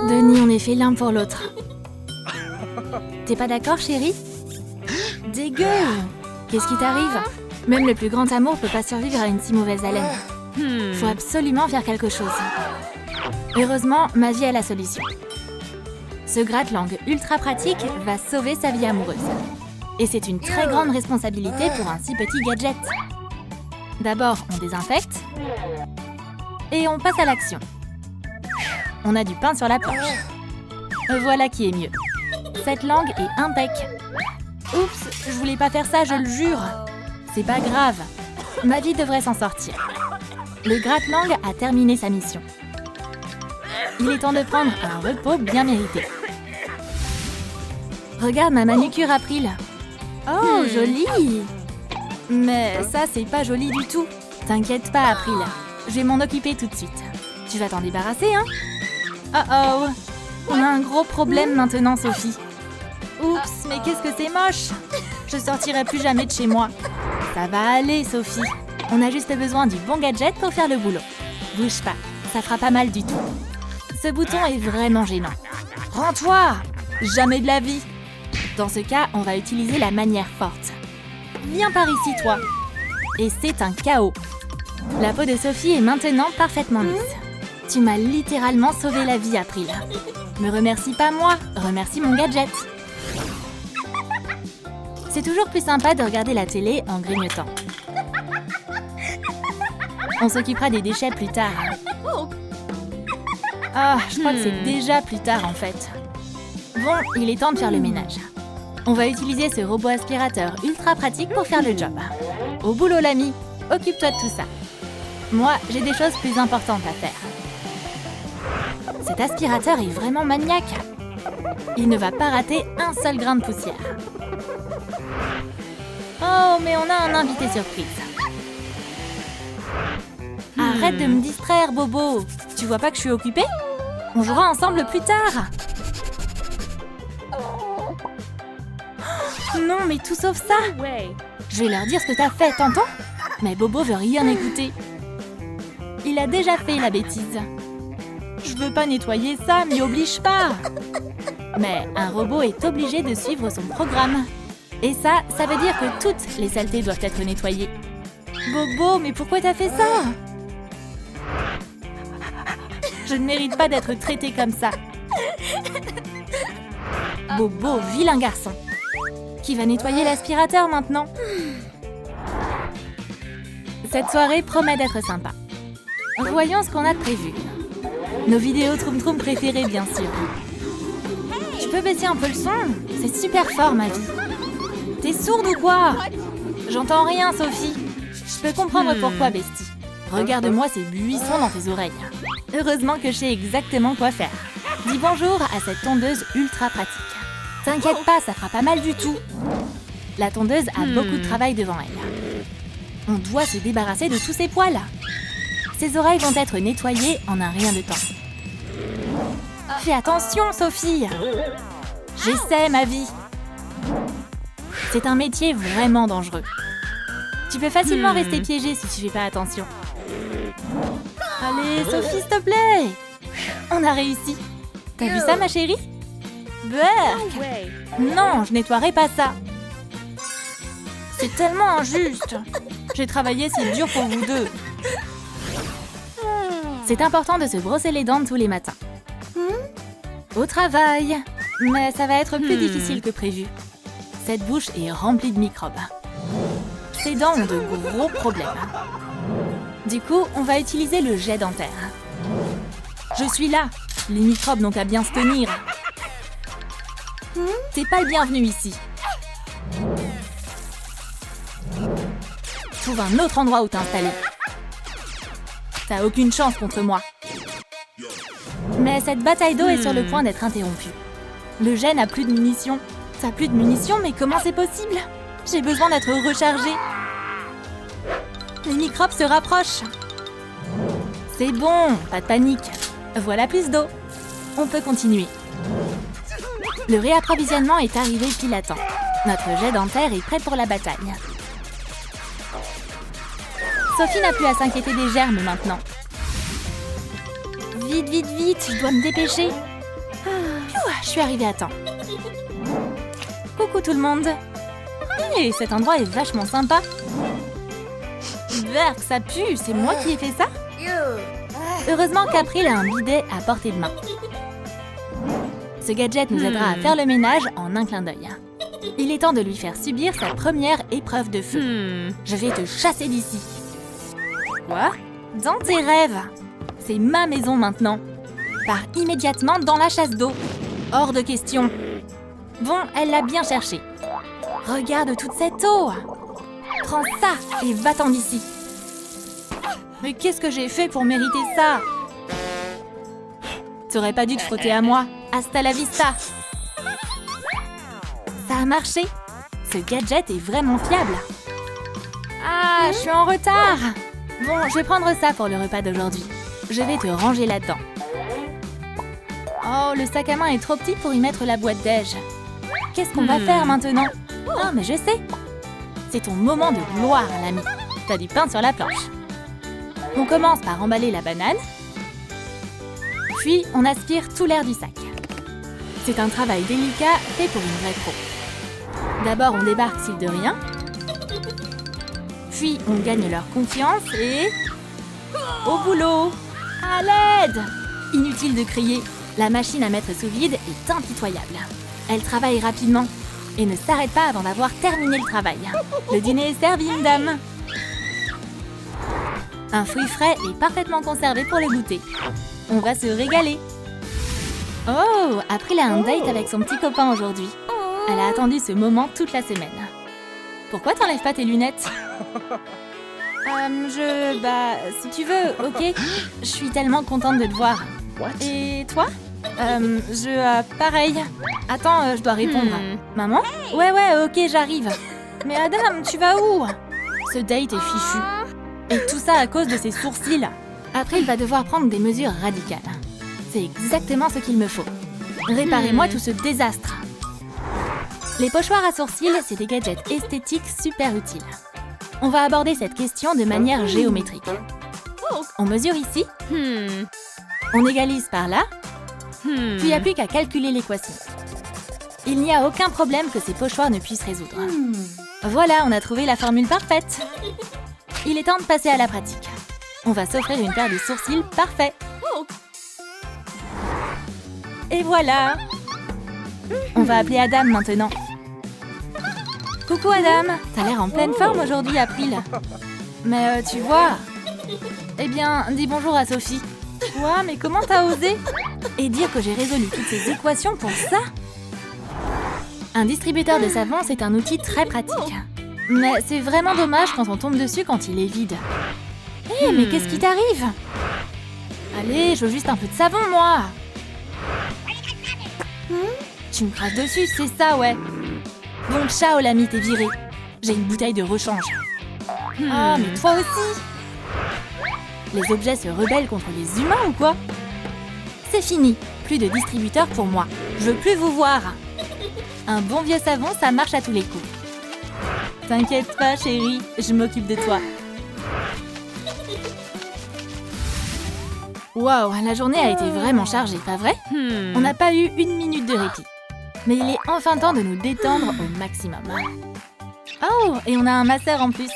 Denis, on est fait l'un pour l'autre. T'es pas d'accord, chérie? Dégueu! Qu'est-ce qui t'arrive? Même le plus grand amour peut pas survivre à une si mauvaise haleine. Faut absolument faire quelque chose. Heureusement, Magie a la solution. Ce gratte-langue ultra pratique va sauver sa vie amoureuse. Et c'est une très grande responsabilité pour un si petit gadget. D'abord, on désinfecte. Et on passe à l'action. On a du pain sur la planche. Voilà qui est mieux. Cette langue est impec. Oups, je voulais pas faire ça, je le jure. C'est pas grave. Ma vie devrait s'en sortir. Le gratte-langue a terminé sa mission. Il est temps de prendre un repos bien mérité. Regarde ma manucure April. Oh, jolie! Mais ça, c'est pas joli du tout. T'inquiète pas, April. Je vais m'en occuper tout de suite. Tu vas t'en débarrasser, hein? Oh! On a un gros problème maintenant, Sophie. Oups, mais qu'est-ce que c'est moche! Je sortirai plus jamais de chez moi. Ça va aller, Sophie. On a juste besoin du bon gadget pour faire le boulot. Bouge pas, ça fera pas mal du tout. Ce bouton est vraiment gênant. Rends-toi! Jamais de la vie! Dans ce cas, on va utiliser la manière forte. Viens par ici, toi. Et c'est un chaos. La peau de Sophie est maintenant parfaitement lisse. Tu m'as littéralement sauvé la vie, April. Me remercie pas moi, remercie mon gadget. C'est toujours plus sympa de regarder la télé en grignotant. On s'occupera des déchets plus tard. Ah, je crois que c'est déjà plus tard en fait. Bon, il est temps de faire le ménage. On va utiliser ce robot aspirateur ultra pratique pour faire le job. Au boulot, l'ami. Occupe-toi de tout ça. Moi, j'ai des choses plus importantes à faire. Cet aspirateur est vraiment maniaque. Il ne va pas rater un seul grain de poussière. Oh, mais on a un invité surprise. Arrête de me distraire, Bobo. Tu vois pas que je suis occupée? On jouera ensemble plus tard. Non, mais tout sauf ça. Je vais leur dire ce que t'as fait, t'entends? Mais Bobo veut rien écouter. Il a déjà fait la bêtise. Je veux pas nettoyer ça, m'y oblige pas. Mais un robot est obligé de suivre son programme. Et ça veut dire que toutes les saletés doivent être nettoyées. Bobo, mais pourquoi t'as fait ça? Je ne mérite pas d'être traitée comme ça. Bobo, vilain garçon. Qui va nettoyer l'aspirateur maintenant? Cette soirée promet d'être sympa. Voyons ce qu'on a de prévu. Nos vidéos Troum Troum préférées, bien sûr. Tu peux baisser un peu le son? C'est super fort, ma vie. T'es sourde ou quoi? J'entends rien, Sophie. Je peux comprendre pourquoi, Bestie. Regarde-moi ces buissons dans tes oreilles. Heureusement que je sais exactement quoi faire. Dis bonjour à cette tondeuse ultra pratique. T'inquiète pas, ça fera pas mal du tout. La tondeuse a beaucoup de travail devant elle. On doit se débarrasser de tous ces poils. Ses oreilles vont être nettoyées en un rien de temps. Fais attention, Sophie. J'essaie, ma vie. C'est un métier vraiment dangereux. Tu peux facilement rester piégée si tu fais pas attention. Allez, Sophie, s'il te plaît. On a réussi. T'as vu ça, ma chérie? Berk! Non, je nettoierai pas ça. C'est tellement injuste. J'ai travaillé si dur pour vous deux. C'est important de se brosser les dents tous les matins. Au travail. Mais ça va être plus difficile que prévu. Cette bouche est remplie de microbes. Ses dents ont de gros problèmes. Du coup, on va utiliser le jet dentaire. Je suis là. Les microbes n'ont qu'à bien se tenir. T'es pas le bienvenu ici. Trouve un autre endroit où t'installer. T'as aucune chance contre moi. Mais cette bataille d'eau est sur le point d'être interrompue. Le jet n'a plus de munitions. T'as plus de munitions, mais comment c'est possible? J'ai besoin d'être rechargée. Les microbes se rapprochent. C'est bon, pas de panique. Voilà plus d'eau. On peut continuer. Le réapprovisionnement est arrivé pile à temps. Notre jet dentaire est prêt pour la bataille. Sophie n'a plus à s'inquiéter des germes maintenant. Vite, vite, vite, je dois me dépêcher. Je suis arrivée à temps. Coucou tout le monde. Hey, cet endroit est vachement sympa. Berk, ça pue, c'est moi qui ai fait ça? Heureusement qu'April a un bidet à portée de main. Ce gadget nous aidera à faire le ménage en un clin d'œil. Il est temps de lui faire subir sa première épreuve de feu. Je vais te chasser d'ici. Quoi? Dans tes rêves. C'est ma maison maintenant. Pars immédiatement dans la chasse d'eau. Hors de question. Bon, elle l'a bien cherché. Regarde toute cette eau. Prends ça et va-t'en d'ici. Mais qu'est-ce que j'ai fait pour mériter ça? T'aurais pas dû te frotter à moi. Hasta la vista. Ça a marché. Ce gadget est vraiment fiable. Ah, je suis en retard. Bon, je vais prendre ça pour le repas d'aujourd'hui. Je vais te ranger là-dedans. Oh, le sac à main est trop petit pour y mettre la boîte déj. Qu'est-ce qu'on va faire maintenant? Ah, mais je sais. C'est ton moment de gloire, l'ami. T'as du pain sur la planche. On commence par emballer la banane. Puis, on aspire tout l'air du sac. C'est un travail délicat fait pour une vraie pro. D'abord, on débarque s'il de rien. Puis, on gagne leur confiance et... Au boulot! À l'aide! Inutile de crier. La machine à mettre sous vide est impitoyable. Elle travaille rapidement et ne s'arrête pas avant d'avoir terminé le travail. Le dîner est servi, madame. Un fruit frais est parfaitement conservé pour le goûter. On va se régaler. Oh, April a un date avec son petit copain aujourd'hui. Elle a attendu ce moment toute la semaine. Pourquoi t'enlèves pas tes lunettes? Si tu veux, ok. Je suis tellement contente de te voir. Et toi? Pareil. Attends, je dois répondre. Maman? Ouais, ok, j'arrive. Mais Adam, tu vas où? Ce date est fichu. Et tout ça à cause de ses sourcils. Après, il va devoir prendre des mesures radicales. C'est exactement ce qu'il me faut. Réparez-moi tout ce désastre. Les pochoirs à sourcils, c'est des gadgets esthétiques super utiles. On va aborder cette question de manière géométrique. On mesure ici. On égalise par là. Puis il n'y a plus qu'à calculer l'équation. Il n'y a aucun problème que ces pochoirs ne puissent résoudre. Voilà, on a trouvé la formule parfaite. Il est temps de passer à la pratique. On va s'offrir une paire de sourcils parfaits. Et voilà. On va appeler Adam maintenant. Coucou Adam, t'as l'air en pleine forme aujourd'hui, April. Mais tu vois... Eh bien, dis bonjour à Sophie. Quoi? Mais comment t'as osé? Et dire que j'ai résolu toutes ces équations pour ça? Un distributeur de savon, c'est un outil très pratique. Mais c'est vraiment dommage quand on tombe dessus quand il est vide. Hé, mais qu'est-ce qui t'arrive? Allez, je veux juste un peu de savon, moi. Tu me craches dessus, c'est ça, ouais. Bon, ciao, l'ami, t'es viré. J'ai une bouteille de rechange. Ah, mais toi aussi. Les objets se rebellent contre les humains ou quoi? C'est fini. Plus de distributeurs pour moi. Je veux plus vous voir. Un bon vieux savon, ça marche à tous les coups. T'inquiète pas, chérie. Je m'occupe de toi. Waouh, la journée a été vraiment chargée, pas vrai? On n'a pas eu une minute de répit. Mais il est enfin temps de nous détendre au maximum. Oh, et on a un masseur en plus.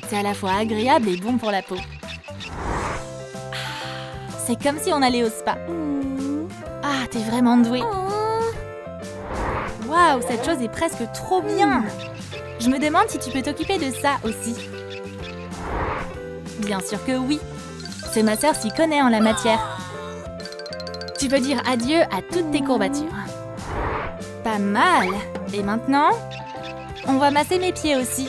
C'est à la fois agréable et bon pour la peau. C'est comme si on allait au spa. Ah, t'es vraiment douée. Waouh, cette chose est presque trop bien. Je me demande si tu peux t'occuper de ça aussi. Bien sûr que oui. Ce masseur s'y connaît en la matière. Tu peux dire adieu à toutes tes courbatures. Pas mal. Et maintenant, on va masser mes pieds aussi.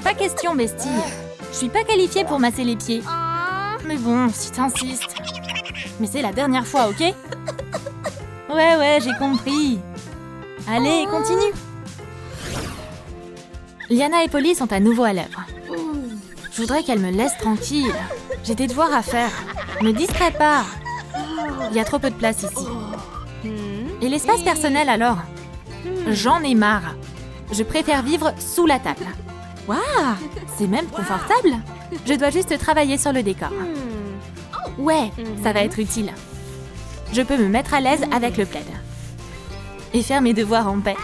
Pas question, bestie. Je suis pas qualifiée pour masser les pieds. Mais bon, si t'insistes. Mais c'est la dernière fois, ok? Ouais, j'ai compris. Allez, continue. Liana et Polly sont à nouveau à l'œuvre. Je voudrais qu'elles me laissent tranquille. J'ai des devoirs à faire. Me distrais pas. Il y a trop peu de place ici. Et l'espace personnel alors? J'en ai marre. Je préfère vivre sous la table. Waouh, c'est même confortable. Je dois juste travailler sur le décor. Ouais, ça va être utile. Je peux me mettre à l'aise avec le plaid. Et faire mes devoirs en paix.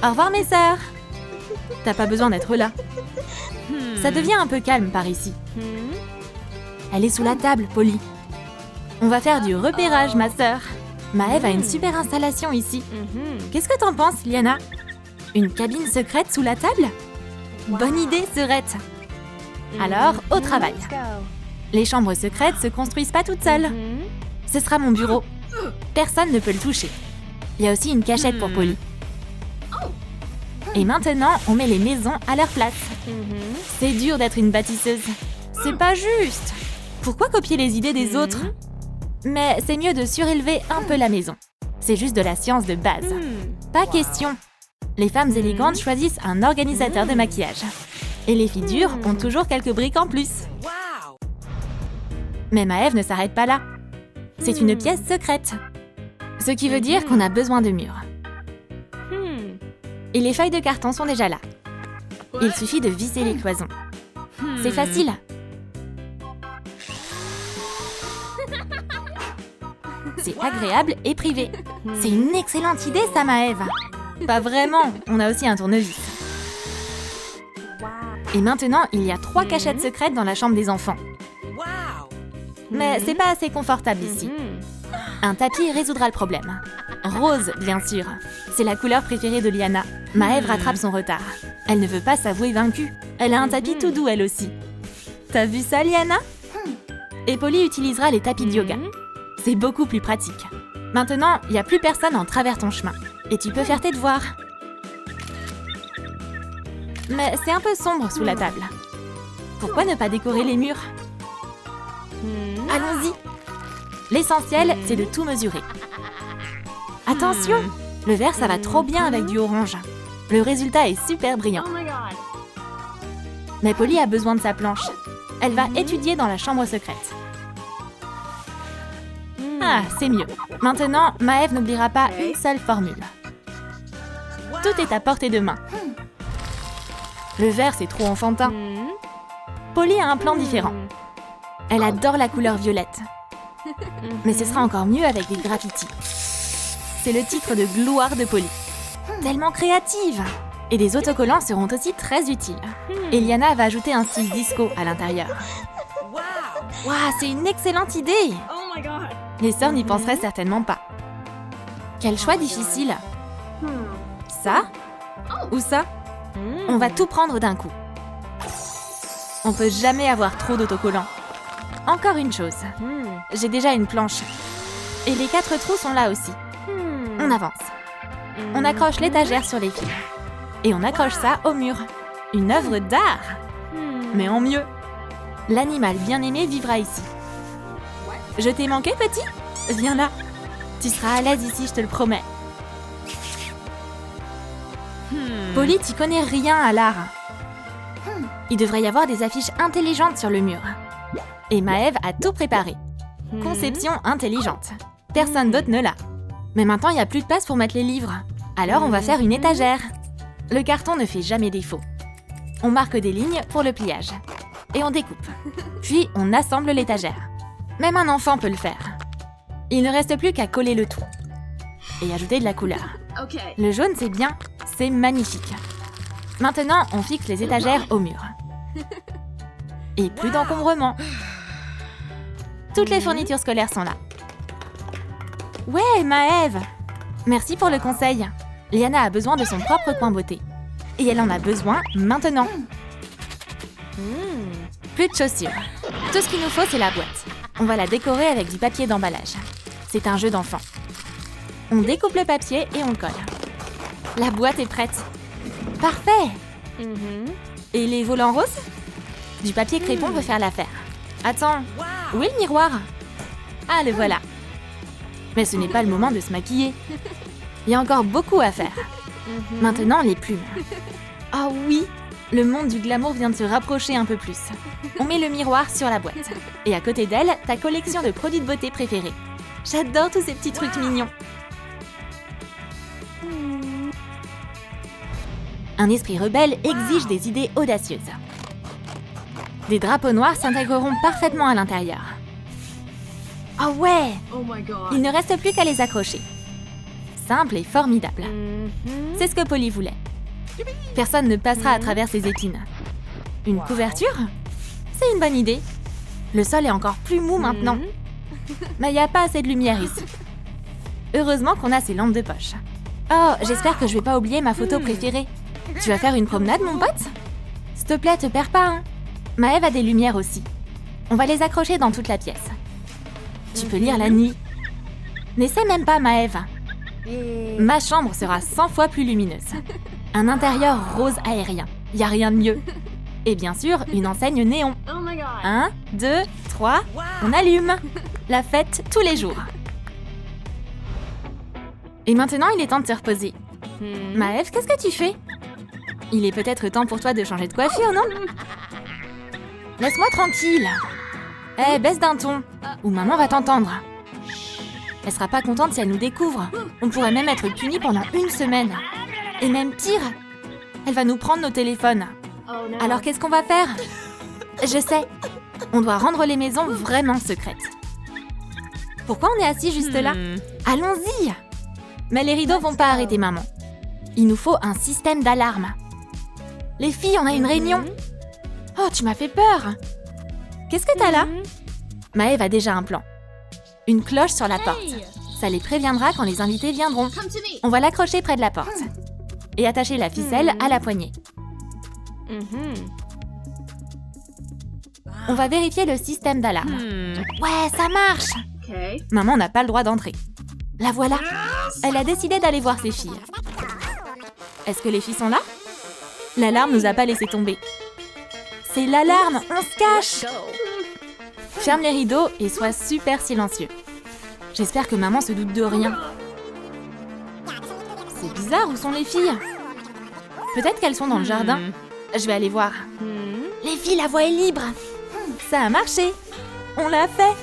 Au revoir mes sœurs. T'as pas besoin d'être là. Ça devient un peu calme par ici. Elle est sous la table, Polly. On va faire du repérage, ma sœur. Maëve a une super installation ici. Qu'est-ce que t'en penses, Liana? Une cabine secrète sous la table? Bonne idée, sœurette. Alors, au travail. Les chambres secrètes se construisent pas toutes seules. Ce sera mon bureau. Personne ne peut le toucher. Il y a aussi une cachette pour Polly. Et maintenant, on met les maisons à leur place. C'est dur d'être une bâtisseuse. C'est pas juste. Pourquoi copier les idées des autres? Mais c'est mieux de surélever un peu la maison. C'est juste de la science de base. Pas question. Les femmes élégantes choisissent un organisateur de maquillage. Et les filles dures ont toujours quelques briques en plus. Mais Maëve ne s'arrête pas là. C'est une pièce secrète. Ce qui veut dire qu'on a besoin de murs. Et les feuilles de carton sont déjà là. Il suffit de visser les cloisons. C'est facile. C'est agréable et privé. C'est une excellente idée, ça, Maëve. Pas vraiment, on a aussi un tournevis. Et maintenant, il y a 3 cachettes secrètes dans la chambre des enfants. Mais c'est pas assez confortable ici. Un tapis résoudra le problème. Rose, bien sûr. C'est la couleur préférée de Liana. Maëve rattrape son retard. Elle ne veut pas s'avouer vaincue. Elle a un tapis tout doux, elle aussi. T'as vu ça, Liana? Et Polly utilisera les tapis de yoga. C'est beaucoup plus pratique. Maintenant, il n'y a plus personne en travers ton chemin. Et tu peux faire tes devoirs. Mais c'est un peu sombre sous la table. Pourquoi ne pas décorer les murs? Allons-y. L'essentiel, c'est de tout mesurer. Attention! Le vert, ça va trop bien avec du orange. Le résultat est super brillant. Mais Polly a besoin de sa planche. Elle va étudier dans la chambre secrète. Ah, c'est mieux. Maintenant, Maëve n'oubliera pas une seule formule. Tout est à portée de main. Le vert, c'est trop enfantin. Polly a un plan différent. Elle adore la couleur violette. Mais ce sera encore mieux avec des graffitis. C'est le titre de gloire de Polly. Tellement créative! Et des autocollants seront aussi très utiles. Eliana va ajouter un style disco à l'intérieur. Waouh, c'est une excellente idée! Les sœurs n'y penseraient certainement pas. Quel choix difficile! Ça? Ou ça? On va tout prendre d'un coup. On peut jamais avoir trop d'autocollants. Encore une chose. J'ai déjà une planche. Et les 4 trous sont là aussi. On avance. On accroche l'étagère sur les fils. Et on accroche ça au mur. Une œuvre d'art! Mais en mieux. L'animal bien-aimé vivra ici. Je t'ai manqué, petit? Viens là. Tu seras à l'aise ici, je te le promets. Polly, tu connais rien à l'art. Il devrait y avoir des affiches intelligentes sur le mur. Et Maëve a tout préparé. Conception intelligente. Personne d'autre ne l'a. Mais maintenant, il n'y a plus de place pour mettre les livres. Alors, on va faire une étagère. Le carton ne fait jamais défaut. On marque des lignes pour le pliage. Et on découpe. Puis, on assemble l'étagère. Même un enfant peut le faire. Il ne reste plus qu'à coller le tout. Et ajouter de la couleur. Le jaune, c'est bien. C'est magnifique. Maintenant, on fixe les étagères au mur. Et plus d'encombrement. Toutes les fournitures scolaires sont là. Ouais, Maëve! Merci pour le conseil. Liana a besoin de son propre coin beauté. Et elle en a besoin maintenant. Plus de chaussures. Tout ce qu'il nous faut, c'est la boîte. On va la décorer avec du papier d'emballage. C'est un jeu d'enfant. On découpe le papier et on le colle. La boîte est prête. Parfait! Et les volants roses? Du papier crépon peut faire l'affaire. Attends, où est le miroir? Ah, le voilà. Mais ce n'est pas le moment de se maquiller. Il y a encore beaucoup à faire. Maintenant, les plumes. Oh oui, le monde du glamour vient de se rapprocher un peu plus. On met le miroir sur la boîte. Et à côté d'elle, ta collection de produits de beauté préférés. J'adore tous ces petits trucs mignons. Un esprit rebelle exige des idées audacieuses. Des drapeaux noirs s'intégreront parfaitement à l'intérieur. Oh ouais! Oh my god. Il ne reste plus qu'à les accrocher. Simple et formidable. C'est ce que Polly voulait. Personne ne passera à travers ces épines. Une couverture? C'est une bonne idée. Le sol est encore plus mou maintenant. Mais il n'y a pas assez de lumière ici. Heureusement qu'on a ces lampes de poche. Oh, j'espère que je vais pas oublier ma photo préférée. Tu vas faire une promenade, mon pote? S'il te plaît, te perds pas, hein. Maëve a des lumières aussi. On va les accrocher dans toute la pièce. Tu peux lire la nuit. N'essaie même pas, Maëve. Ma chambre sera 100 fois plus lumineuse. Un intérieur rose aérien. Y a rien de mieux. Et bien sûr, une enseigne néon. Oh my god. 1, 2, 3, on allume. La fête tous les jours. Et maintenant, il est temps de se reposer. Maëve, qu'est-ce que tu fais? Il est peut-être temps pour toi de changer de coiffure, non? Laisse-moi tranquille. Eh, baisse d'un ton, ou maman va t'entendre. Elle sera pas contente si elle nous découvre. On pourrait même être punis pendant 1 semaine. Et même pire, elle va nous prendre nos téléphones. Oh no. Alors qu'est-ce qu'on va faire? Je sais. On doit rendre les maisons vraiment secrètes. Pourquoi on est assis juste là? Allons-y! Mais les rideaux vont pas arrêter maman. Il nous faut un système d'alarme. Les filles, on a une réunion. Oh, tu m'as fait peur. Qu'est-ce que t'as là? Maëve a déjà un plan. Une cloche sur la porte. Ça les préviendra quand les invités viendront. Come to me. On va l'accrocher près de la porte. Et attacher la ficelle à la poignée. On va vérifier le système d'alarme. Ouais, ça marche! Okay. Maman n'a pas le droit d'entrer. La voilà. Elle a décidé d'aller voir ses filles. Est-ce que les filles sont là? L'alarme nous a pas laissé tomber. C'est l'alarme, on se cache! Ferme les rideaux et sois super silencieux. J'espère que maman se doute de rien. C'est bizarre, où sont les filles? Peut-être qu'elles sont dans le jardin. Je vais aller voir. Les filles, la voie est libre. Ça a marché. On l'a fait.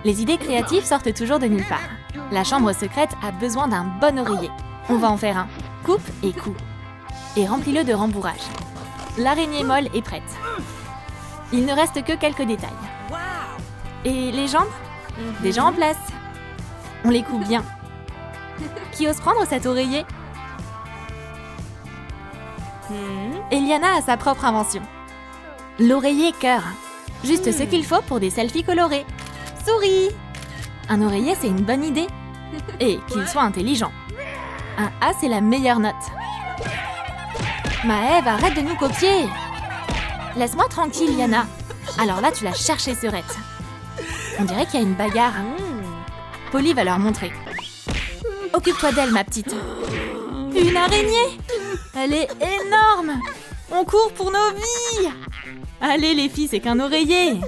Les idées créatives sortent toujours de nulle part. La chambre secrète a besoin d'un bon oreiller. On va en faire un. Coupe et coupe. Et remplis-le de rembourrage. L'araignée molle est prête. Il ne reste que quelques détails. Et les jambes? Déjà en place. On les coupe bien. Qui ose prendre cet oreiller? Eliana a sa propre invention. L'oreiller cœur. Juste ce qu'il faut pour des selfies colorés. Souris! Un oreiller, c'est une bonne idée. Et qu'il soit intelligent. Un A, c'est la meilleure note. Maëve, arrête de nous copier! Laisse-moi tranquille, Yana. Alors là, tu l'as cherché, Serette. On dirait qu'il y a une bagarre. Polly va leur montrer. Occupe-toi d'elle, ma petite. Une araignée! Elle est énorme! On court pour nos vies! Allez, les filles, c'est qu'un oreiller!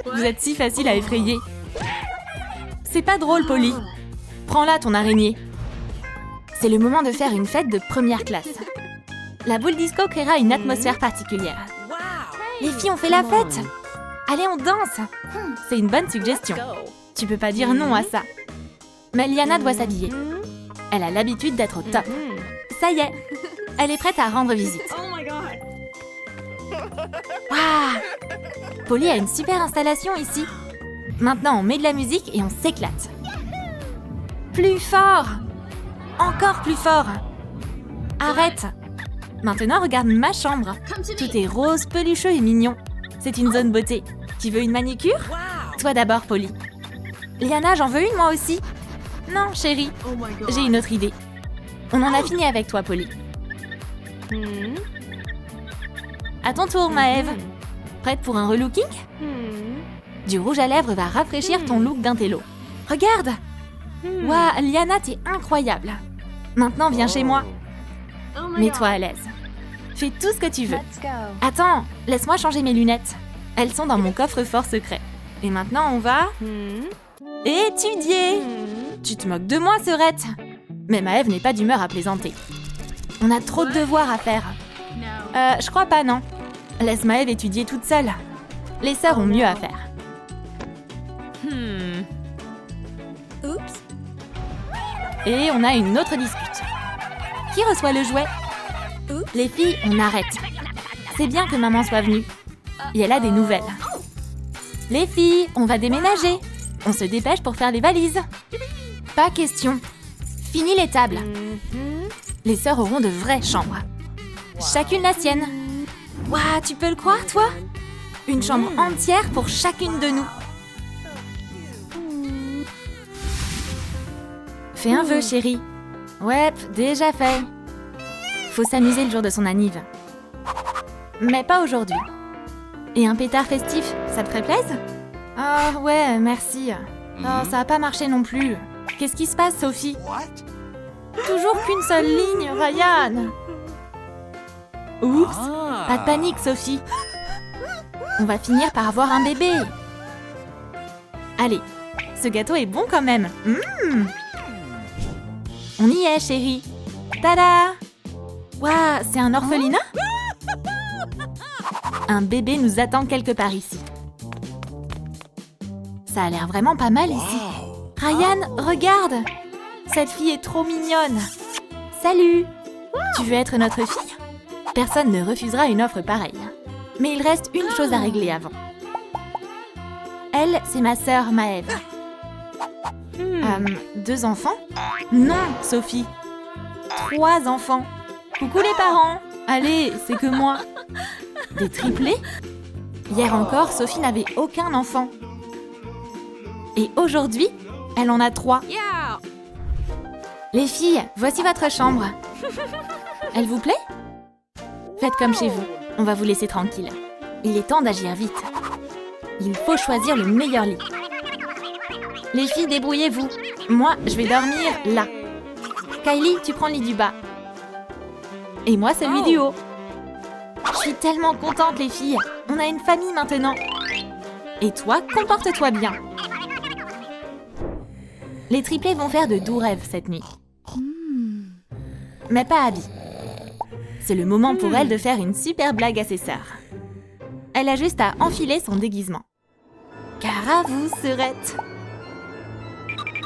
Vous êtes si facile à effrayer. C'est pas drôle, Polly. Prends-la, ton araignée. C'est le moment de faire une fête de première classe. La boule disco créera une atmosphère particulière. Les filles ont fait la fête! Allez, on danse! C'est une bonne suggestion. Tu peux pas dire non à ça. Mais Liana doit s'habiller. Elle a l'habitude d'être au top. Ça y est, elle est prête à rendre visite. Oh my god. Waouh! Polly a une super installation ici. Maintenant, on met de la musique et on s'éclate. Plus fort! Encore plus fort! Arrête! Maintenant, regarde ma chambre. Tout est rose, pelucheux et mignon. C'est une zone beauté. Tu veux une manicure? Toi d'abord, Polly. Liana, j'en veux une moi aussi. Non, chérie, Oh my god. j'ai une autre idée. On en a fini avec toi, Polly. À ton tour, Maëve. Prête pour un relooking? Du rouge à lèvres va rafraîchir ton look d'intello. Regarde! Waouh, Liana, t'es incroyable. Maintenant, viens chez moi. Oh my Mets-toi à l'aise. Fais tout ce que tu veux. Attends, laisse-moi changer mes lunettes. Elles sont dans mon coffre-fort secret. Et maintenant, on va... étudier! Tu te moques de moi, Serette? Mais Maëve n'est pas d'humeur à plaisanter. On a trop de devoirs à faire. No. Je crois pas, non. Laisse Maëve étudier toute seule. Les sœurs ont mieux à faire. Oups. Et on a une autre dispute. Qui reçoit le jouet? Les filles, on arrête. C'est bien que maman soit venue. et elle a des nouvelles. Les filles, on va déménager. On se dépêche pour faire les valises. Pas question. Fini les tables. Les sœurs auront de vraies chambres. Chacune la sienne. Waouh, tu peux le croire, toi? Une chambre entière pour chacune de nous. Fais un vœu, chérie. Ouais, déjà fait. Faut s'amuser le jour de son anniv. Mais pas aujourd'hui. Et un pétard festif, ça te ferait plaisir? Ah ouais, merci. Oh, ça a pas marché non plus. Qu'est-ce qui se passe, Sophie? Toujours qu'une seule ligne, Ryan. Oups, pas de panique, Sophie. On va finir par avoir un bébé. Allez, ce gâteau est bon quand même. On y est, chérie. Tada! Waouh, c'est un orphelinat? Un bébé nous attend quelque part ici. Ça a l'air vraiment pas mal ici. Ryan, regarde! Cette fille est trop mignonne. Salut! Tu veux être notre fille? Personne ne refusera une offre pareille. Mais il reste une chose à régler avant. Elle, c'est ma sœur Maëve. 2 enfants? Non, Sophie. 3 enfants. Coucou les parents. Allez, c'est que moi. Des triplés? Hier encore, Sophie n'avait aucun enfant. Et aujourd'hui, elle en a 3. Les filles, voici votre chambre. Elle vous plaît? Faites comme chez vous. On va vous laisser tranquille. Il est temps d'agir vite. Il faut choisir le meilleur lit. Les filles, débrouillez-vous. Moi, je vais dormir là. Kylie, tu prends le lit du bas. Et moi, celui du haut. Je suis tellement contente, les filles. On a une famille maintenant. Et toi, comporte-toi bien. Les triplés vont faire de doux rêves cette nuit. Mais pas Abby. C'est le moment pour elle de faire une super blague à ses sœurs. Elle a juste à enfiler son déguisement. Car à vous, sœurette.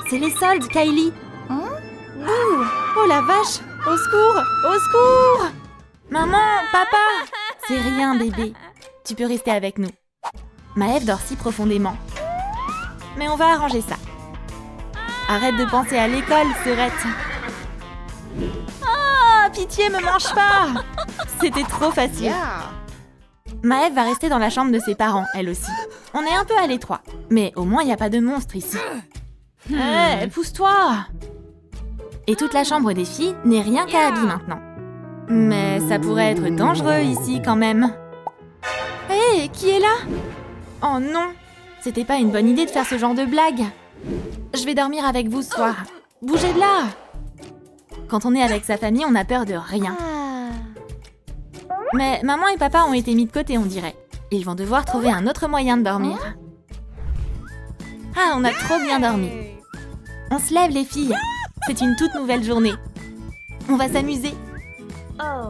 C'est les soldes, Kylie. Ouh, oh la vache! Au secours! Au secours! Maman, papa! C'est rien, bébé. Tu peux rester avec nous. Maëve dort si profondément. Mais on va arranger ça. Arrête de penser à l'école, sœurette. Ah, pitié, me mange pas! C'était trop facile. Maëve va rester dans la chambre de ses parents, elle aussi. On est un peu à l'étroit. Mais au moins, il n'y a pas de monstre ici. Hé, pousse-toi! Et toute la chambre des filles n'est rien qu'à Abby maintenant. Mais ça pourrait être dangereux ici quand même. Hé, qui est là? Oh non! C'était pas une bonne idée de faire ce genre de blague. Je vais dormir avec vous ce soir. Bougez de là! Quand on est avec sa famille, on a peur de rien. Mais maman et papa ont été mis de côté, on dirait. Ils vont devoir trouver un autre moyen de dormir. Ah, on a trop bien dormi. On se lève, les filles. C'est une toute nouvelle journée. On va s'amuser.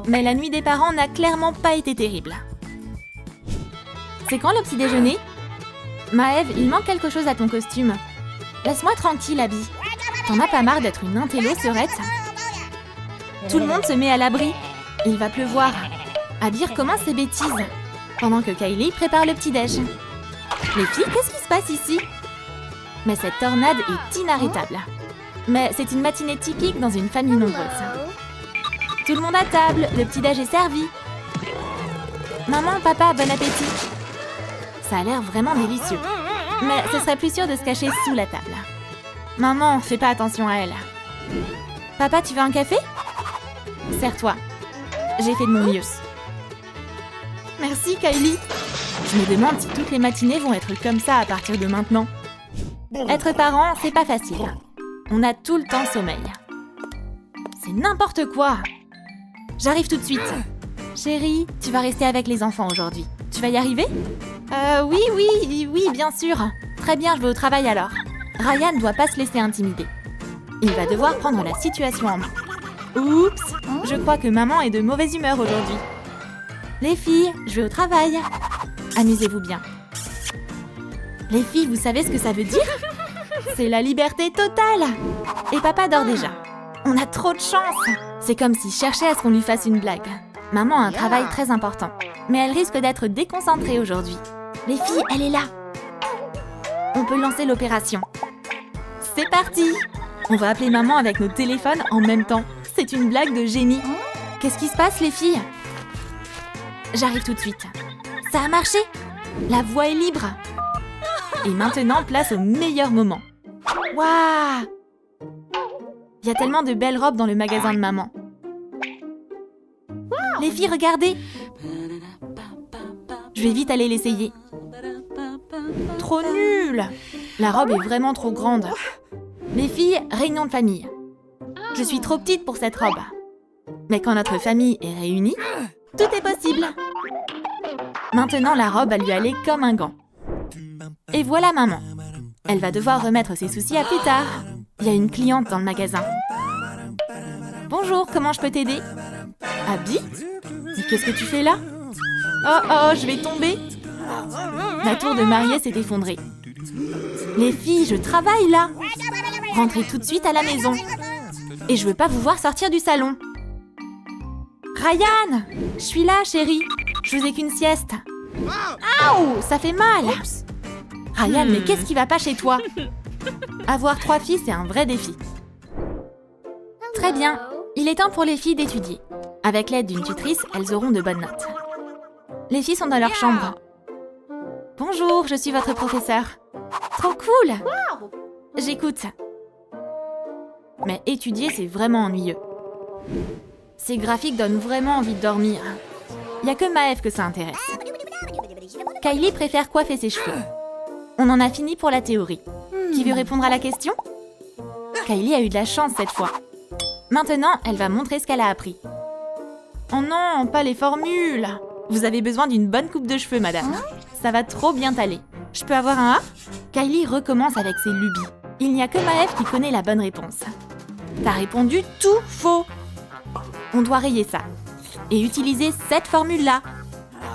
Mais la nuit des parents n'a clairement pas été terrible. C'est quand le petit déjeuner? Maëve, il manque quelque chose à ton costume. Laisse-moi tranquille, Abby. T'en as pas marre d'être une intello, sœurette? Tout le monde se met à l'abri. Il va pleuvoir. Abby recommence ses bêtises. Pendant que Kylie prépare le petit-déj. Les filles, qu'est-ce qui se passe ici? Mais cette tornade est inarrêtable. Mais c'est une matinée typique dans une famille nombreuse. Tout le monde à table, le petit-déj est servi. Maman, papa, bon appétit. Ça a l'air vraiment délicieux. Mais ce serait plus sûr de se cacher sous la table. Maman, fais pas attention à elle. Papa, tu veux un café? Sers-toi. J'ai fait de mon mieux. Merci, Kylie. Je me demande si toutes les matinées vont être comme ça à partir de maintenant. Être parent, c'est pas facile. On a tout le temps sommeil. C'est n'importe quoi. J'arrive tout de suite. Chérie, tu vas rester avec les enfants aujourd'hui. Tu vas y arriver? Oui, bien sûr. Très bien, je vais au travail alors. Ryan ne doit pas se laisser intimider. Il va devoir prendre la situation en main. Oups, je crois que maman est de mauvaise humeur aujourd'hui. Les filles, je vais au travail. Amusez-vous bien. Les filles, vous savez ce que ça veut dire? C'est la liberté totale. Et papa dort déjà. On a trop de chance. C'est comme s'il cherchait à ce qu'on lui fasse une blague. Maman a un travail très important. Mais elle risque d'être déconcentrée aujourd'hui. Les filles, elle est là. On peut lancer l'opération. C'est parti! On va appeler maman avec nos téléphones en même temps. C'est une blague de génie. Qu'est-ce qui se passe, les filles? J'arrive tout de suite. Ça a marché! La voie est libre. Et maintenant, place au meilleur moment. Waouh! Il y a tellement de belles robes dans le magasin de maman. Les filles, regardez! Je vais vite aller l'essayer. Trop nul! La robe est vraiment trop grande. Les filles, réunion de famille. Je suis trop petite pour cette robe. Mais quand notre famille est réunie, tout est possible. Maintenant, la robe va lui aller comme un gant. Et voilà maman. Elle va devoir remettre ses soucis à plus tard. Il y a une cliente dans le magasin. Bonjour, comment je peux t'aider? Abby? Mais qu'est-ce que tu fais là? Oh, je vais tomber. La tour de mariée s'est effondrée. Les filles, je travaille là. Rentrez tout de suite à la maison. Et je veux pas vous voir sortir du salon. Ryan! Je suis là, chérie. Je faisais qu'une sieste. Aouh, ça fait mal. Ryan, mais qu'est-ce qui va pas chez toi? Avoir 3 filles, c'est un vrai défi. Très bien. Il est temps pour les filles d'étudier. Avec l'aide d'une tutrice, elles auront de bonnes notes. Les filles sont dans leur chambre. Bonjour, je suis votre professeur. Trop cool! J'écoute. Mais étudier, c'est vraiment ennuyeux. Ces graphiques donnent vraiment envie de dormir. Il n'y a que Maëv que ça intéresse. Kylie préfère coiffer ses cheveux. On en a fini pour la théorie. Qui veut répondre à la question? Kylie a eu de la chance cette fois. Maintenant, elle va montrer ce qu'elle a appris. Oh non, pas les formules! Vous avez besoin d'une bonne coupe de cheveux, madame. Ça va trop bien t'aller. Je peux avoir un A? Kylie recommence avec ses lubies. Il n'y a que Maëv qui connaît la bonne réponse. T'as répondu tout faux. On doit rayer ça. Et utiliser cette formule-là.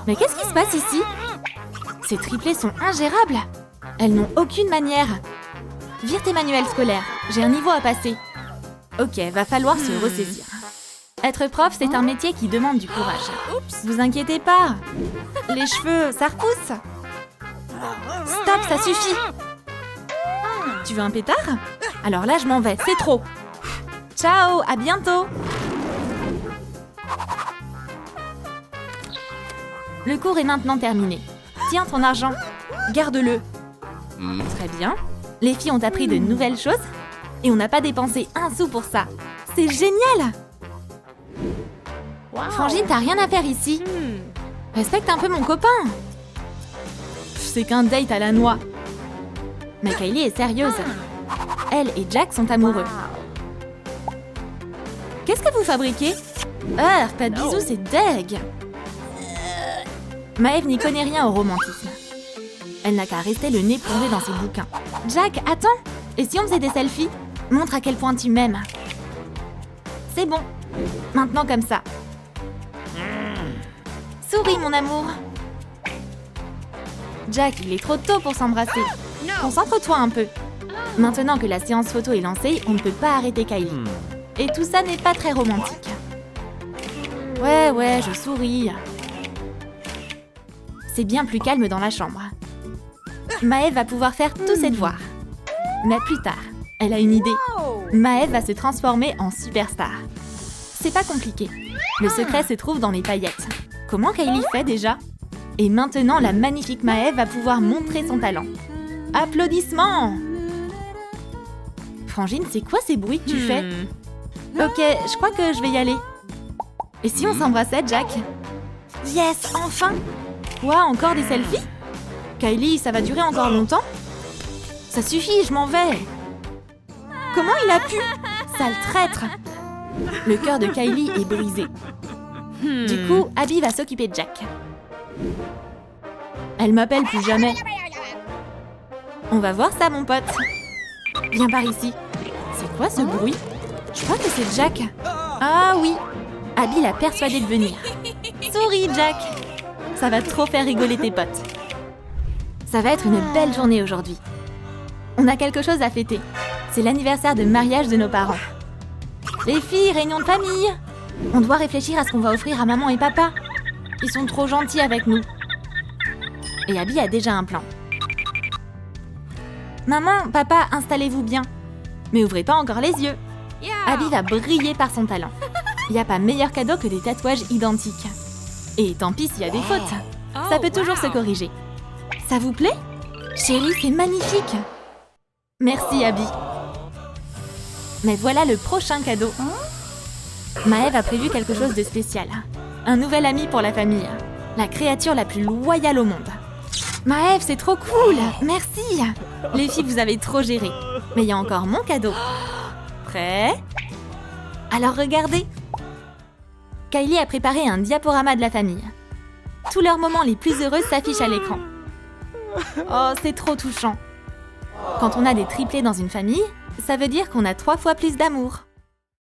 Mais qu'est-ce qui se passe ici? Ces triplés sont ingérables. Elles n'ont aucune manière. Vire tes manuels scolaires. J'ai un niveau à passer. Ok, va falloir se ressaisir. Être prof, c'est un métier qui demande du courage. Vous inquiétez pas. Les cheveux, ça repousse. Stop, ça suffit. Tu veux un pétard? Alors là, je m'en vais, c'est trop. Ciao, à bientôt. Le cours est maintenant terminé. Tiens ton argent, garde-le. Très bien. Les filles ont appris de nouvelles choses et on n'a pas dépensé un sou pour ça. C'est génial! Frangine, t'as rien à faire ici. Respecte un peu mon copain. C'est qu'un date à la noix. Mais Kylie est sérieuse. Elle et Jack sont amoureux. Qu'est-ce que vous fabriquez? Ah, pas de bisous, c'est deg. Maëv n'y connaît rien au romantisme. Elle n'a qu'à rester le nez plongé dans ses bouquins. Jack, attends! Et si on faisait des selfies? Montre à quel point tu m'aimes. C'est bon. Maintenant comme ça. Souris, mon amour. Jack, il est trop tôt pour s'embrasser. Concentre-toi un peu. Maintenant que la séance photo est lancée, on ne peut pas arrêter Kylie. Et tout ça n'est pas très romantique. Ouais, je souris. C'est bien plus calme dans la chambre. Maëv va pouvoir faire tous ses devoirs. Mais plus tard, elle a une idée. Maëv va se transformer en superstar. C'est pas compliqué. Le secret se trouve dans les paillettes. Comment Kylie fait déjà? Et maintenant, la magnifique Maëv va pouvoir montrer son talent. Applaudissements! Frangine, c'est quoi ces bruits que tu fais? Ok, je crois que je vais y aller. Et si on s'embrassait, Jack? Yes, enfin! Quoi, encore des selfies? Kylie, ça va durer encore longtemps? Ça suffit, je m'en vais! Comment il a pu? Sale traître! Le cœur de Kylie est brisé. Du coup, Abby va s'occuper de Jack. Elle m'appelle plus jamais. On va voir ça, mon pote. Viens par ici. C'est quoi ce bruit? Je crois que c'est Jack. Ah oui! Abby l'a persuadé de venir. Souris, Jack! Ça va trop faire rigoler tes potes. Ça va être une belle journée aujourd'hui. On a quelque chose à fêter. C'est l'anniversaire de mariage de nos parents. Les filles, réunion de famille! On doit réfléchir à ce qu'on va offrir à maman et papa. Ils sont trop gentils avec nous. Et Abby a déjà un plan. Maman, papa, installez-vous bien. Mais ouvrez pas encore les yeux. Abby va briller par son talent. Il n'y a pas meilleur cadeau que des tatouages identiques. Et tant pis s'il y a des fautes. Ça peut toujours se corriger. Ça vous plaît? Chérie, c'est magnifique. Merci, Abby. Mais voilà le prochain cadeau. Maëve a prévu quelque chose de spécial. Un nouvel ami pour la famille. La créature la plus loyale au monde. Maëve, c'est trop cool. Merci. Les filles, vous avez trop géré. Mais il y a encore mon cadeau. Prêt? Alors regardez. Kylie a préparé un diaporama de la famille. Tous leurs moments les plus heureux s'affichent à l'écran. Oh, c'est trop touchant. Quand on a des triplés dans une famille, ça veut dire qu'on a 3 fois plus d'amour.